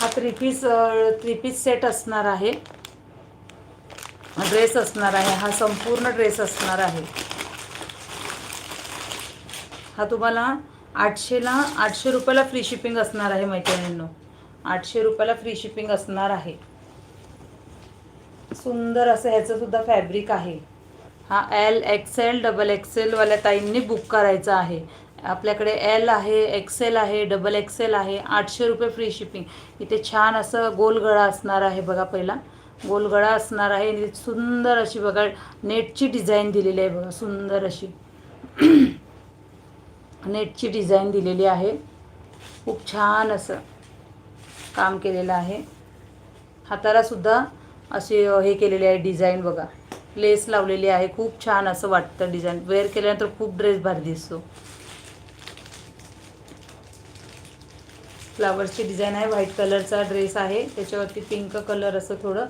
हा three piece set असणार आहे, ड्रेस असणार आहे, हा संपूर्ण ड्रेस असणार आहे. हा तुम्हाला 800 रुपयाला फ्री शिपिंग असणार आहे मैत्रिणींनो. 800 रुपयाला फ्री शिपिंग असणार आहे. सुंदर असं ह्याचं सुद्धा फॅब्रिक आहे. हा एल एक्सेल डबल एक्सेलवाल्या ताईंनी बुक करायचा आहे. आपल्याकडे एल आहे, एक्सेल आहे, डबल एक्सेल आहे. 800 रुपये फ्री शिपिंग. इथे छान असं गोलगळा असणार आहे बघा. पहिला गोलगळा असणार आहे आणि सुंदर अशी बघा नेटची डिझाईन दिलेली आहे बघा. सुंदर अशी नेटची डिझाईन दिलेली आहे. खूप छान असं काम केलेलं आहे. हाताला सुद्धा अशी हे केलेली आहे डिझाईन बघा. लेस लावलेली आहे. खूप छान असं वाटतं डिझाईन. वेअर केल्यानंतर खूप ड्रेस भारी दिसतो. फ्लावर्सची डिझाईन आहे. व्हाईट कलरचा ड्रेस आहे, त्याच्यावरती पिंक कलर असं थोडं